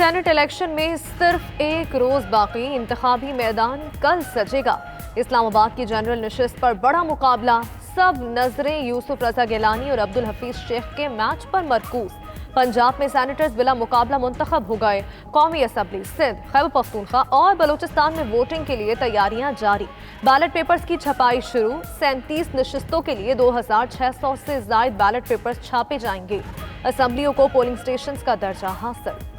Saint election میں صرف ایک روز باقی، انتخابی میدان کل سجے گا۔ اسلام آباد کی جنرل نشست پر بڑا مقابلہ، سب نظریں یوسف رضا گیلانی اور عبدالحفیظ شیخ کے میچ پر مرکوز۔ پنجاب میں سینیٹرز بلا مقابلہ منتخب ہو گئے۔ قومی اسمبلی، سندھ، خیبر پختونخوا اور بلوچستان میں ووٹنگ کے لیے تیاریاں جاری۔ بیلٹ پیپرز کی چھپائی شروع، 37 نشستوں کے لیے 2600 سے زائد بیلٹ پیپرز چھاپے جائیں گے۔ اسمبلیوں کو پولنگ سٹیشنز کا درجہ حاصل۔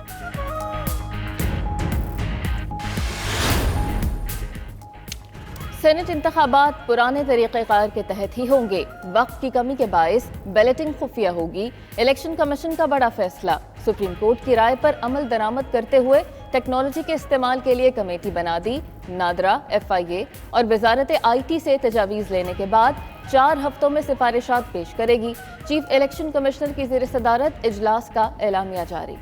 سینٹ انتخابات پرانے طریقہ کار کے تحت ہی ہوں گے۔ وقت کی کمی کے باعث بیلٹنگ خفیہ ہوگی۔ الیکشن کمیشن کا بڑا فیصلہ، سپریم کورٹ کی رائے پر عمل درآمد کرتے ہوئے ٹیکنالوجی کے استعمال کے لیے کمیٹی بنا دی۔ نادرا، FIA اور وزارت IT سے تجاویز لینے کے بعد 4 ہفتوں میں سفارشات پیش کرے گی۔ چیف الیکشن کمشنر کی زیر صدارت اجلاس کا اعلامیہ جاری۔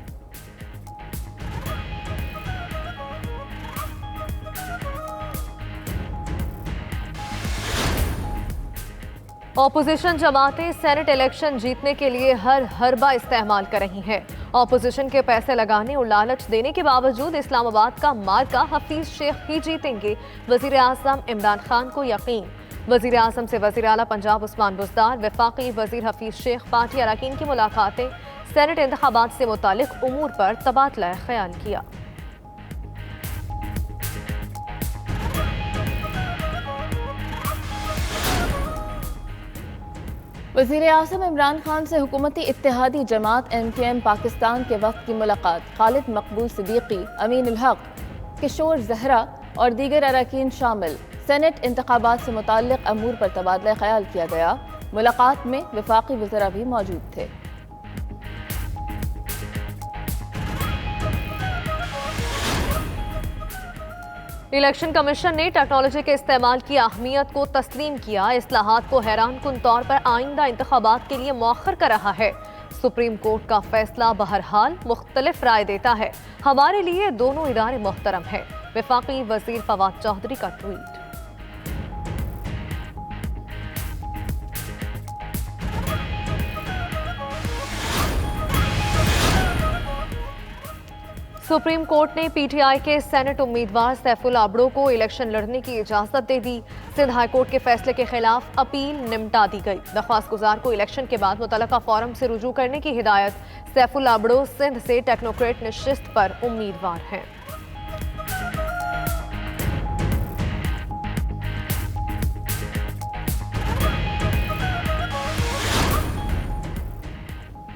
اپوزیشن جماعتیں سینٹ الیکشن جیتنے کے لیے ہر حربہ استعمال کر رہی ہیں۔ اپوزیشن کے پیسے لگانے اور لالچ دینے کے باوجود اسلام آباد کا مارکا حفیظ شیخ ہی جیتیں گے، وزیر اعظم عمران خان کو یقین۔ وزیر اعظم سے وزیر اعلیٰ پنجاب عثمان بزدار، وفاقی وزیر حفیظ شیخ، پارٹی اراکین کی ملاقاتیں، سینٹ انتخابات سے متعلق امور پر تبادلہ خیال کیا۔ وزیر اعظم عمران خان سے حکومتی اتحادی جماعت MKM پاکستان کے وفد کی ملاقات۔ خالد مقبول صدیقی، امین الحق، کشور زہرا اور دیگر اراکین شامل۔ سینٹ انتخابات سے متعلق امور پر تبادلہ خیال کیا گیا۔ ملاقات میں وفاقی وزراء بھی موجود تھے۔ الیکشن کمیشن نے ٹیکنالوجی کے استعمال کی اہمیت کو تسلیم کیا۔ اصلاحات کو حیران کن طور پر آئندہ انتخابات کے لیے مؤخر کر رہا ہے۔ سپریم کورٹ کا فیصلہ بہرحال مختلف رائے دیتا ہے۔ ہمارے لیے دونوں ادارے محترم ہیں، وفاقی وزیر فواد چودھری کا ٹویٹ۔ سپریم کورٹ نے PTI کے سینٹ امیدوار سیف اللہ ابڑو کو الیکشن لڑنے کی اجازت دے دی۔ سندھ ہائی کورٹ کے فیصلے کے خلاف اپیل نمٹا دی گئی۔ درخواست گزار کو الیکشن کے بعد متعلقہ فارم سے رجوع کرنے کی ہدایت۔ سیف اللہ ابڑو سندھ سے ٹیکنوکریٹ نشست پر امیدوار ہیں۔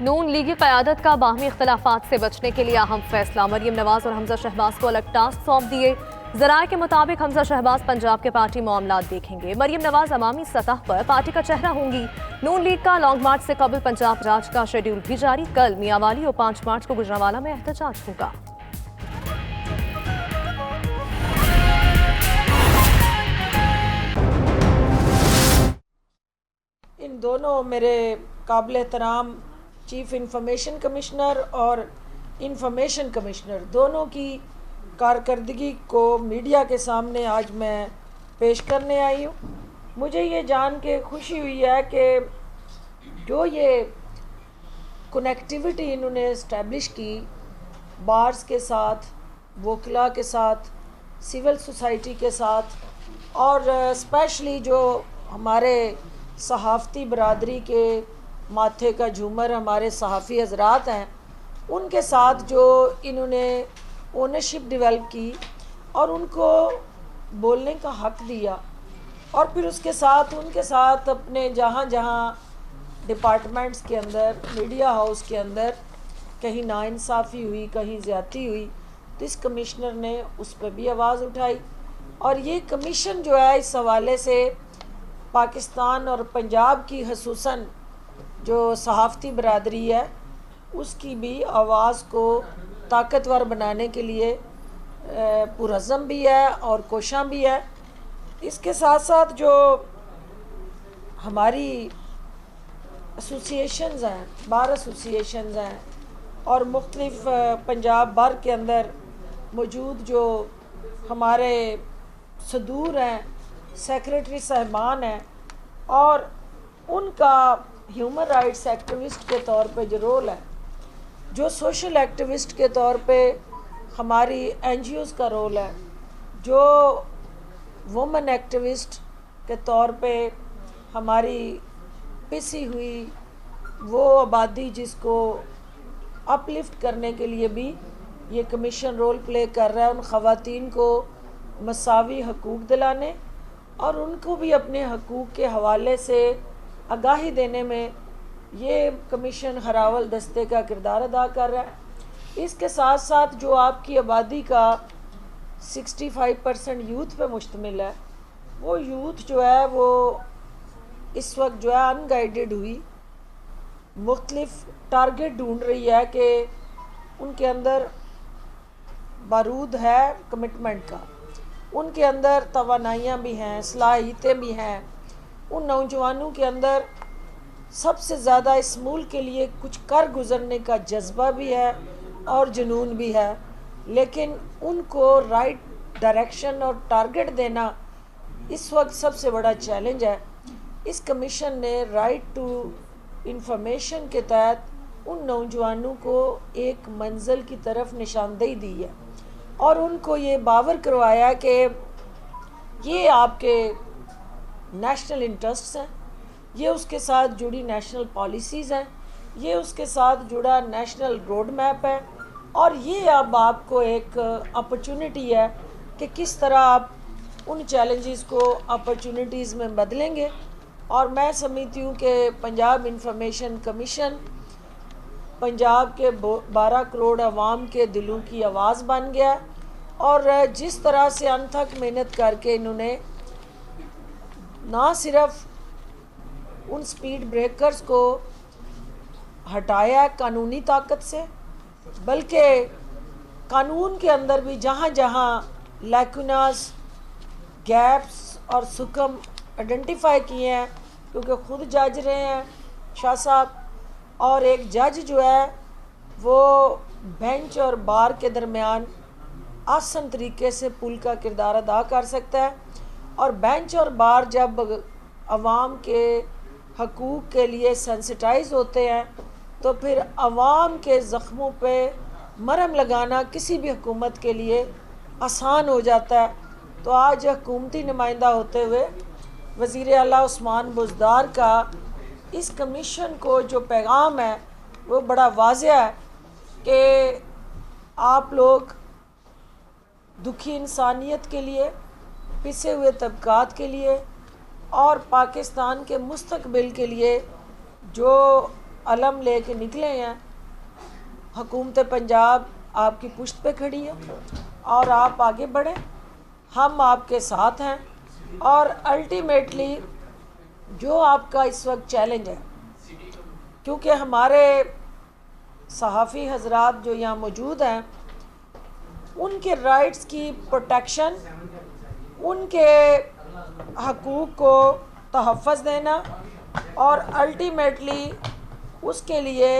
نون لیگی قیادت کا باہمی اختلافات سے بچنے کے لیے اہم فیصلہ، مریم نواز اور حمزہ شہباز کو الگ ٹاسک سونپ دیے۔ ذرائع کے مطابق حمزہ شہباز پنجاب کے پارٹی معاملات دیکھیں گے، مریم نواز عوامی سطح پر پارٹی کا چہرہ ہوں گی۔ نون لیگ کا لانگ مارچ سے قبل پنجاب راج کا شیڈول بھی جاری، کل میاں والی اور 5 مارچ کو گوجرانوالہ میں احتجاج ہوگا۔ ان دونوں میرے قابل احترام چیف انفارمیشن کمشنر اور انفارمیشن کمشنر دونوں کی کارکردگی کو میڈیا کے سامنے آج میں پیش کرنے آئی ہوں۔ مجھے یہ جان کے خوشی ہوئی ہے کہ جو یہ کنیکٹیوٹی انہوں نے اسٹیبلش کی بارز کے ساتھ، وکلا کے ساتھ، سول سوسائٹی کے ساتھ، اور اسپیشلی جو ہمارے صحافتی برادری کے ماتھے کا جھومر ہمارے صحافی حضرات ہیں، ان کے ساتھ جو انہوں نے اونرشپ ڈیولپ کی اور ان کو بولنے کا حق دیا، اور پھر اس کے ساتھ ان کے ساتھ اپنے جہاں جہاں ڈپارٹمنٹس کے اندر، میڈیا ہاؤس کے اندر کہیں ناانصافی ہوئی، کہیں زیادتی ہوئی، تو اس کمشنر نے اس پہ بھی آواز اٹھائی۔ اور یہ کمیشن جو ہے اس حوالے سے پاکستان اور پنجاب کی خصوصاً جو صحافتی برادری ہے اس کی بھی آواز کو طاقتور بنانے کے لیے پرعزم بھی ہے اور کوشاں بھی ہے۔ اس کے ساتھ ساتھ جو ہماری ایسوسیشنز ہیں، بار ایسوسیشنز ہیں، اور مختلف پنجاب بھر کے اندر موجود جو ہمارے صدور ہیں، سیکریٹری صاحبان ہیں، اور ان کا ہیومن رائٹس ایکٹیوسٹ کے طور پہ جو رول ہے، جو سوشل ایکٹیوسٹ کے طور پہ ہماری این جی اوز کا رول ہے، جو وومن ایکٹیوسٹ کے طور پہ ہماری پسی ہوئی وہ آبادی جس کو اپ لفٹ کرنے کے لیے بھی یہ کمیشن رول پلے کر رہا ہے، ان خواتین کو مساوی حقوق دلانے اور ان کو بھی اپنے حقوق کے حوالے سے آگاہی دینے میں یہ کمیشن ہراول دستے کا کردار ادا کر رہا ہے۔ اس کے ساتھ ساتھ جو آپ کی آبادی کا 65% یوتھ پہ مشتمل ہے، وہ یوتھ جو ہے وہ اس وقت جو ہے ان گائیڈڈ ہوئی مختلف ٹارگٹ ڈھونڈ رہی ہے کہ ان کے اندر بارود ہے کمٹمنٹ کا، ان کے اندر توانائیاں بھی ہیں، صلاحیتیں بھی ہیں، ان نوجوانوں کے اندر سب سے زیادہ اس ملک کے لیے کچھ کر گزرنے کا جذبہ بھی ہے اور جنون بھی ہے، لیکن ان کو رائٹ ڈائریکشن اور ٹارگٹ دینا اس وقت سب سے بڑا چیلنج ہے۔ اس کمیشن نے رائٹ ٹو انفارمیشن کے تحت ان نوجوانوں کو ایک منزل کی طرف نشاندہی دی ہے اور ان کو یہ باور کروایا کہ یہ آپ کے نیشنل انٹرسٹس ہیں، یہ اس کے ساتھ جڑی نیشنل پالیسیز ہیں، یہ اس کے ساتھ جڑا نیشنل روڈ میپ ہے، اور یہ اب آپ کو ایک اپرچونٹی ہے کہ کس طرح آپ ان چیلنجز کو اپرچونٹیز میں بدلیں گے۔ اور میں سمجھتی ہوں کہ پنجاب انفارمیشن کمیشن پنجاب کے 12 کروڑ عوام کے دلوں کی آواز بن گیا، اور جس طرح سے انتھک محنت کر کے انہوں نے نہ صرف ان سپیڈ بریکرز کو ہٹایا ہے قانونی طاقت سے، بلکہ قانون کے اندر بھی جہاں جہاں لیکوناز، گیپس اور سکم آئیڈینٹیفائی کیے ہیں، کیونکہ خود جج رہے ہیں شاہ صاحب، اور ایک جج جو ہے وہ بینچ اور بار کے درمیان آسن طریقے سے پل کا کردار ادا کر سکتا ہے، اور بینچ اور بار جب عوام کے حقوق کے لیے سینسٹائز ہوتے ہیں تو پھر عوام کے زخموں پہ مرہم لگانا کسی بھی حکومت کے لیے آسان ہو جاتا ہے۔ تو آج حکومتی نمائندہ ہوتے ہوئے وزیر اعلیٰ عثمان بزدار کا اس کمیشن کو جو پیغام ہے وہ بڑا واضح ہے کہ آپ لوگ دکھی انسانیت کے لیے، پسے ہوئے طبقات کے لیے اور پاکستان کے مستقبل کے لیے جو علم لے کے نکلے ہیں، حکومت پنجاب آپ کی پشت پہ کھڑی ہے اور آپ آگے بڑھیں، ہم آپ کے ساتھ ہیں۔ اور الٹیمیٹلی جو آپ کا اس وقت چیلنج ہے، کیونکہ ہمارے صحافی حضرات جو یہاں موجود ہیں، ان کے رائٹس کی پروٹیکشن، ان کے حقوق کو تحفظ دینا اور الٹیمیٹلی اس کے لیے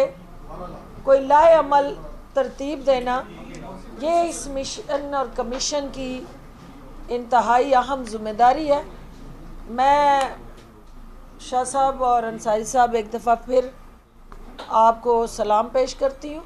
کوئی لائے عمل ترتیب دینا، یہ اس مشن اور کمیشن کی انتہائی اہم ذمہ داری ہے۔ میں شاہ صاحب اور انصاری صاحب ایک دفعہ پھر آپ کو سلام پیش کرتی ہوں۔